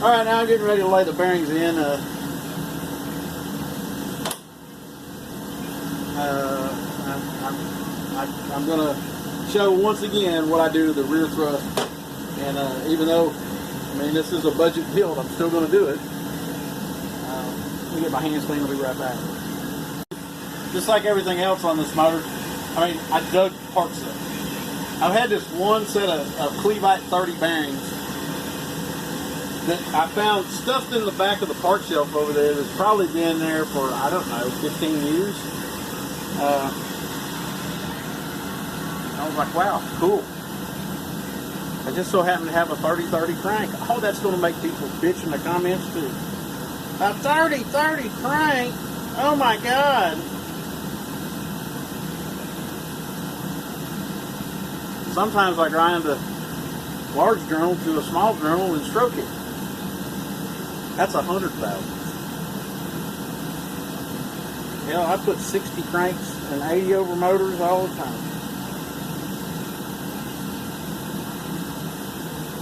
Alright, now I'm getting ready to lay the bearings in. I'm going to show once again what I do to the rear thrust. And even though, I mean, this is a budget build, I'm still going to do it. Let me get my hands clean, I'll be right back. Just like everything else on this motor, I mean, I dug parts of it. I've had this one set of Clevite 30 bearings that I found stuffed in the back of the part shelf over there that's probably been there for, I don't know, 15 years. I was like, wow, cool. I just so happen to have a 30-30 crank. Oh, that's going to make people bitch in the comments too. A 30-30 crank? Oh my God. Sometimes I grind a large journal to a small journal and stroke it. That's 100,000. Hell, I put 60 cranks and 80 over motors all the time.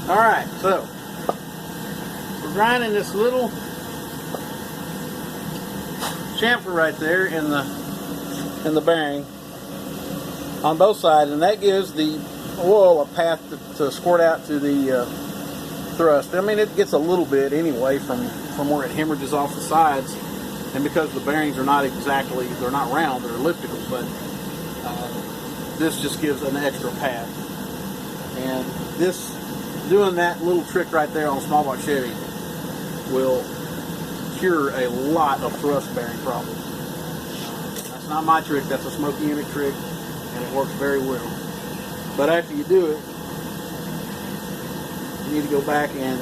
Alright, so we're grinding this little chamfer right there in the bearing on both sides, and that gives the oil a path to squirt out to the thrust. I mean, it gets a little bit anyway from where it hemorrhages off the sides, and because the bearings are not exactly, they're not round, they're elliptical, but this just gives an extra path. And this, doing that little trick right there on a small block Chevy will cure a lot of thrust bearing problems. That's not my trick, that's a Smoky Emmett trick, and it works very well. But after you do it, you need to go back and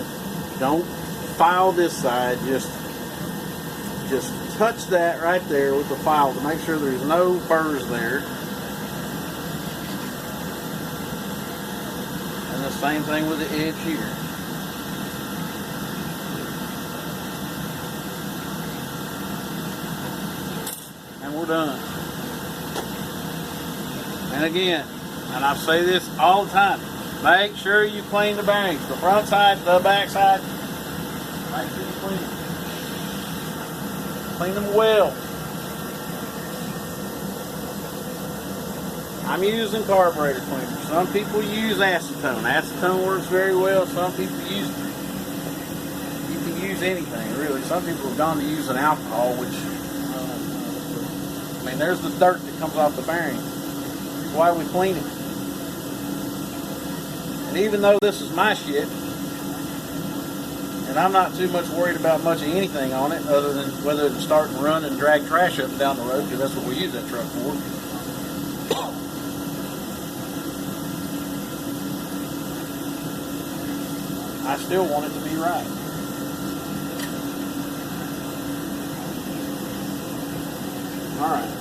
don't file this side, just touch that right there with the file to make sure there's no burrs there. And the same thing with the edge here. And we're done. And again, and I say this all the time, make sure you clean the bearings. The front side, the back side, make sure you clean them. Clean them well. I'm using carburetor cleaner. Some people use acetone. Acetone works very well. Some people use, you can use anything really. Some people have gone to using alcohol, which, I mean, there's the dirt that comes off the bearing. That's why we clean it. And even though this is my shit, and I'm not too much worried about much of anything on it other than whether to start and run and drag trash up and down the road, because that's what we use that truck for. I still want it to be right. Alright.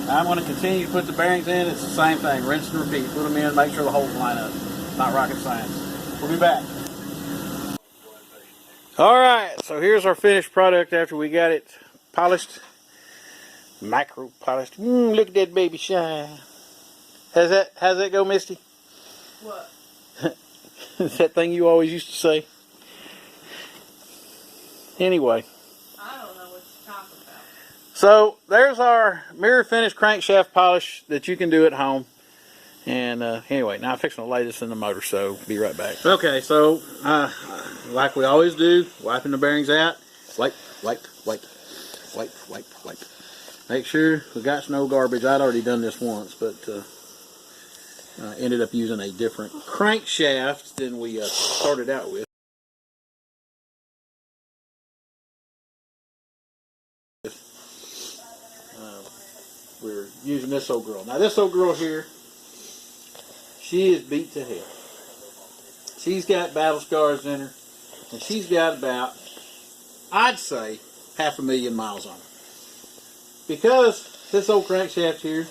I'm going to continue to put the bearings in. It's the same thing. Rinse and repeat. Put them in, make sure the holes line up. Not rocket science. We'll be back. Alright, so here's our finished product after we got it polished. Micro polished. Look at that baby shine. How's that go, Misty? What? That thing you always used to say. Anyway. I don't know what you're talking about. So there's our mirror finish crankshaft polish that you can do at home. And anyway, now I'm fixing to lay this in the motor, so be right back. Okay, so like we always do, wiping the bearings out. Wipe. Make sure we got no garbage. I'd already done this once, but ended up using a different crankshaft than we started out with. We're using this old girl. Now this old girl here, she is beat to hell. She's got battle scars in her, and she's got about, I'd say, 500,000 miles on her. Because this old crankshaft here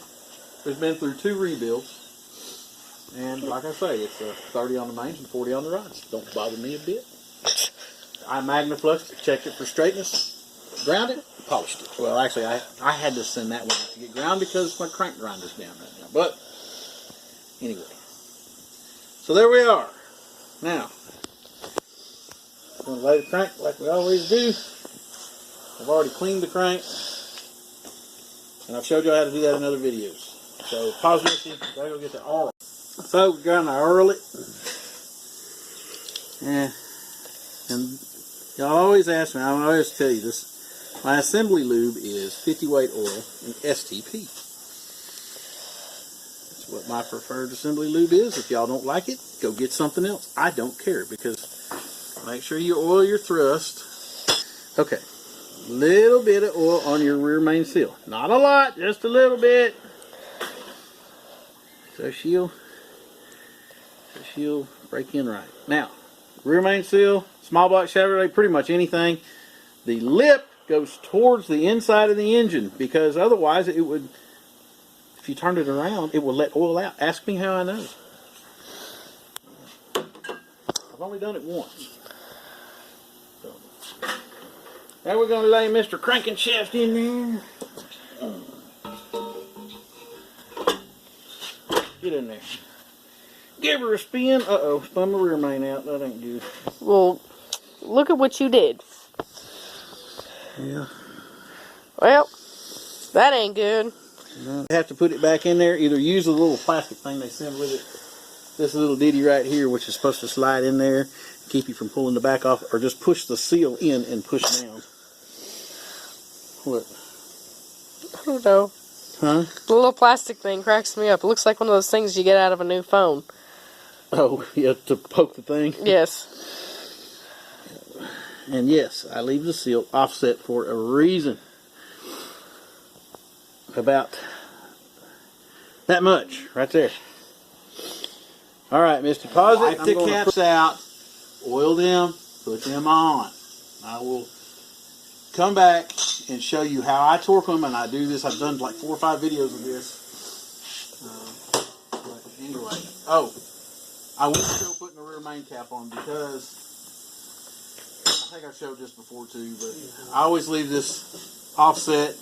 has been through 2 rebuilds, and like I say, it's 30 on the mains and 40 on the rods. Don't bother me a bit. I magnafluxed, checked it for straightness, ground it, polished it. Well, actually, I had to send that one out to get ground because my crank grinder's down right now. But anyway, so there we are. Now, I'm going to lay the crank like we always do. I've already cleaned the crank, and I've showed you how to do that in other videos. So pause this, gotta go get the oil. So we're going to oil it. Yeah. And y'all always ask me, I always tell you this, my assembly lube is 50 weight oil and STP. That's what my preferred assembly lube is. If y'all don't like it, go get something else. I don't care, because make sure you oil your thrust. Okay, little bit of oil on your rear main seal. Not a lot, just a little bit. So she'll break in right. Now, rear main seal, small block Chevrolet, pretty much anything. The lip goes towards the inside of the engine, because otherwise it would, if you turned it around, it will let oil out. Ask me how I know. I've only done it once. So, now we're going to lay Mr. Crankshaft in there. Get in there. Give her a spin. Uh-oh, spun my rear main out. That ain't good. Well, look at what you did. Yeah. Well, that ain't good. You have to put it back in there. Either use the little plastic thing they send with it. This little ditty right here, which is supposed to slide in there, keep you from pulling the back off, or just push the seal in and push down. What? I don't know. Huh? The little plastic thing cracks me up. It looks like one of those things you get out of a new phone. Oh, you have to poke the thing? Yes. And yes, I leave the seal offset for a reason. About that much, right there. All right, Mr. Deposit. Wipe the caps out, oil them, put them on. I will come back and show you how I torque them, and I do this. I've done like 4 or 5 videos of this. But anyway, I won't show putting the rear main cap on, because I think I showed this before too, but I always leave this offset,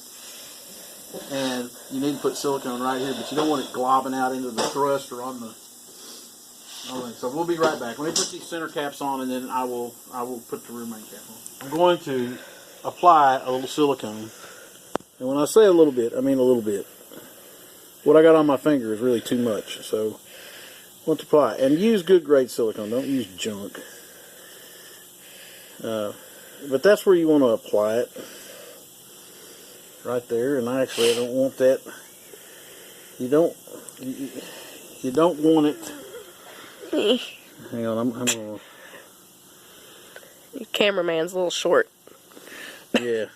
and you need to put silicone right here, but you don't want it globbing out into the thrust or on the. So we'll be right back. Let me put these center caps on, and then I will put the rear main cap on. I'm going to apply a little silicone, and when I say a little bit, I mean a little bit. What I got on my finger is really too much, so I want to apply, and use good grade silicone. Don't use junk. But that's where you want to apply it, right there. And I don't want that. You don't want it. Hang on, I'm gonna. Your cameraman's a little short. Yeah,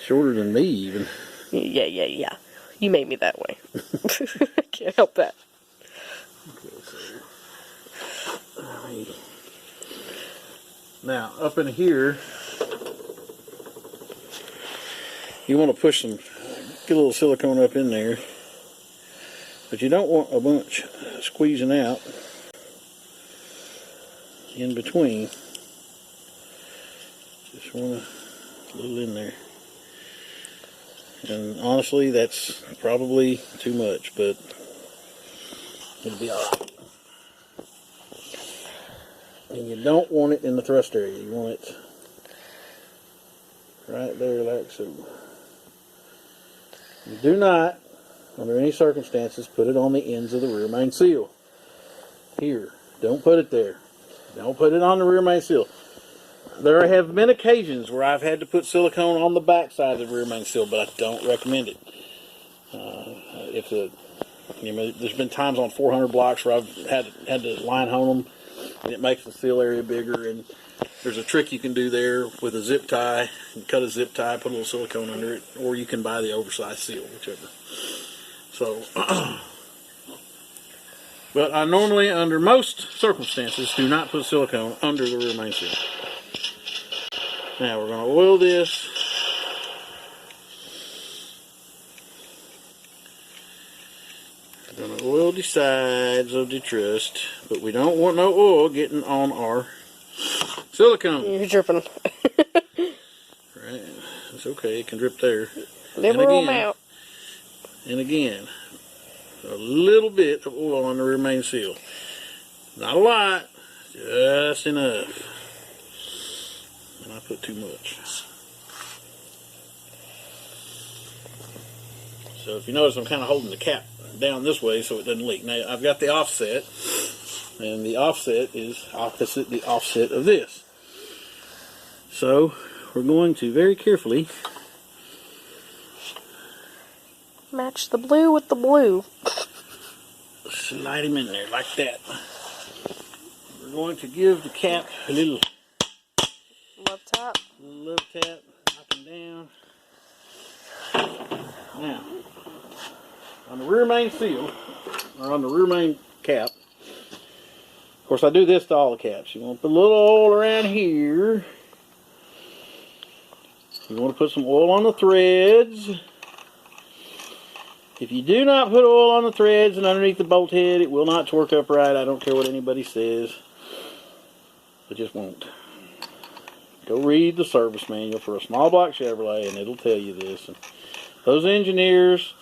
shorter than me even. Yeah. You made me that way. I can't help that. Okay, so now up in here, you want to push some, get a little silicone up in there, but you don't want a bunch squeezing out in between. Just want a little in there. And honestly, that's probably too much, but it'll be alright. And you don't want it in the thrust area. You want it right there like so. You do not, under any circumstances, put it on the ends of the rear main seal. Here. Don't put it there. Don't put it on the rear main seal. There have been occasions where I've had to put silicone on the back side of the rear main seal, but I don't recommend it. There's been times on 400 blocks where I've had to line hone them, and it makes the seal area bigger. And there's a trick you can do there with a zip tie. You cut a zip tie, put a little silicone under it, or you can buy the oversized seal, whichever. So, but I normally, under most circumstances, do not put silicone under the rear main seal. Now we're going to oil this. We're going to oil the sides of the truss, but we don't want no oil getting on our silicone. You're dripping. Right, it's okay, it can drip there. Never roll them out. And again, a little bit of oil on the rear main seal. Not a lot, just enough. And I put too much. So if you notice, I'm kind of holding the cap down this way so it doesn't leak. Now I've got the offset, and the offset is opposite the offset of this. So we're going to very carefully match the blue with the blue. Slide him in there like that. We're going to give the cap a little Love tap. knock him down. Now, on the rear main seal, or on the rear main cap, of course I do this to all the caps. You want to put a little oil around here. You want to put some oil on the threads. If you do not put oil on the threads and underneath the bolt head, it will not torque upright. I don't care what anybody says. It just won't. Go read the service manual for a small block Chevrolet and it'll tell you this. And those engineers,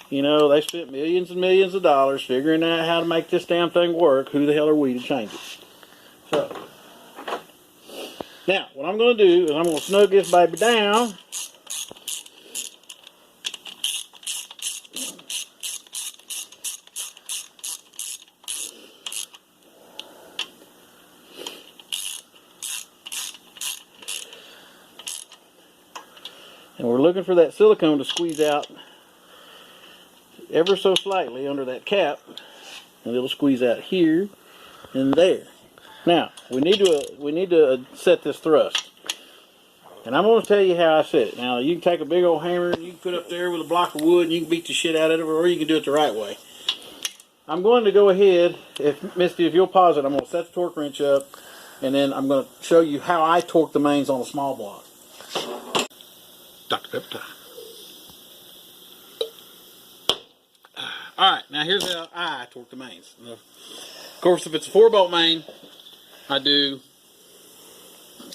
you know, they spent millions and millions of dollars figuring out how to make this damn thing work. Who the hell are we to change it? So, now, what I'm going to do is I'm going to snug this baby down. And we're looking for that silicone to squeeze out ever so slightly under that cap, and it'll squeeze out here and there. Now we need to set this thrust, and I'm going to tell you how I set it. Now you can take a big old hammer and you can put up there with a block of wood and you can beat the shit out of it, or you can do it the right way. I'm going to go ahead, if Misty, if you'll pause it, I'm going to set the torque wrench up, and then I'm going to show you how I torque the mains on a small block. Dr. Pepper. Alright, now here's how I torque the mains. Of course, if it's a 4-bolt main, I do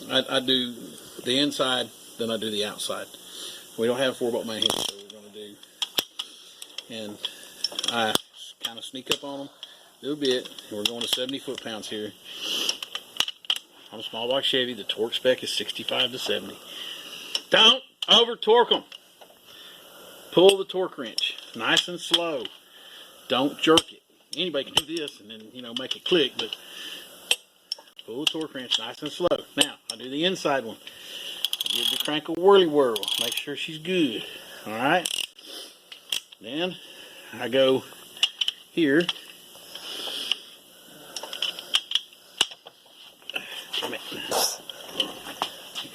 the inside, then I do the outside. We don't have a 4-bolt main here, so we're going to do, and I kind of sneak up on them a little bit, and we're going to 70 foot-pounds here. On a small block Chevy, the torque spec is 65 to 70. Don't over torque them. Pull the torque wrench nice and slow. Don't jerk it. Anybody can do this and then, you know, make it click, but pull the torque wrench nice and slow. Now I do the inside one. I give the crank a whirly whirl. Make sure she's good. All right. Then I go here. Damn it.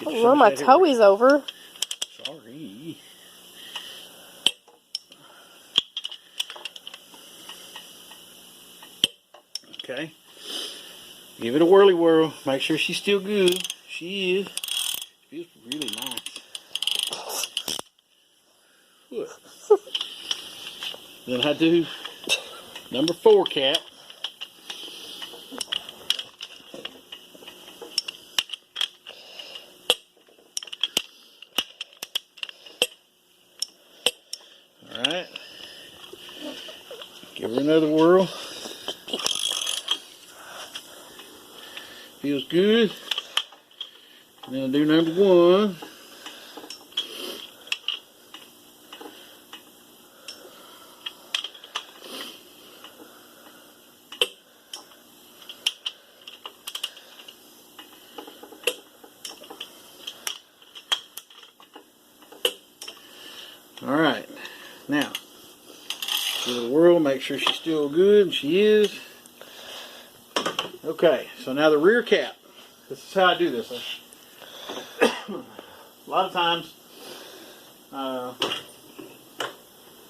Run my toes over. Sorry. Okay. Give it a whirly whirl. Make sure she's still good. She is. Feels really nice. Good. Then I do number 4 cap. Alright. Give her another whirl. Feels good. And then I'll do number 1. Alright, now, give it a whirl, make sure she's still good, and she is. Okay, so now the rear cap. This is how I do this. A lot of times,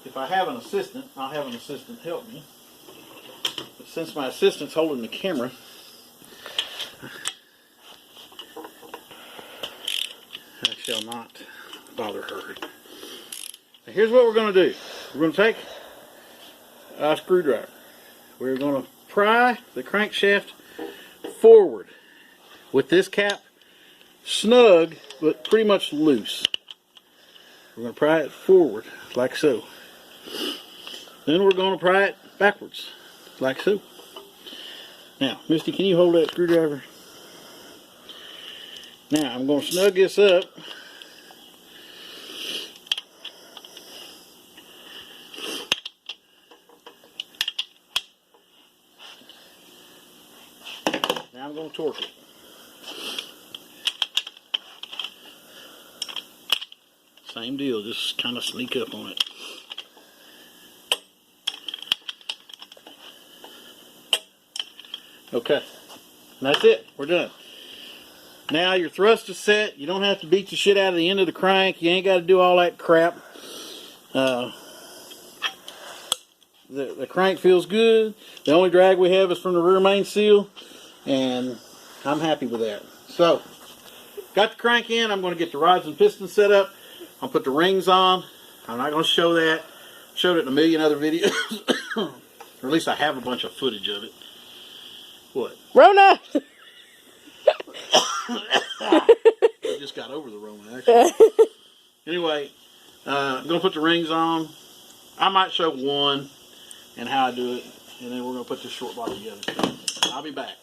if I have an assistant, I'll have an assistant help me. But since my assistant's holding the camera, I shall not bother her. Now here's what we're going to do. We're going to take a screwdriver. We're going to pry the crankshaft forward with this cap snug but pretty much loose. We're going to pry it forward like so. Then we're going to pry it backwards like so. Now, Misty, can you hold that screwdriver? Now, I'm going to snug this up. Now I'm going to torque it. Same deal, just kind of sneak up on it. Okay, and that's it. We're done. Now your thrust is set. You don't have to beat the shit out of the end of the crank. You ain't got to do all that crap. The crank feels good. The only drag we have is from the rear main seal, and I'm happy with that. So, got the crank in. I'm going to get the rods and pistons set up. I'll put the rings on. I'm not going to show that. I showed it in a million other videos. Or at least I have a bunch of footage of it. What? Rona! I just got over the Rona, actually. Anyway, I'm going to put the rings on. I might show one and how I do it. And then we're going to put this short body together. I'll be back.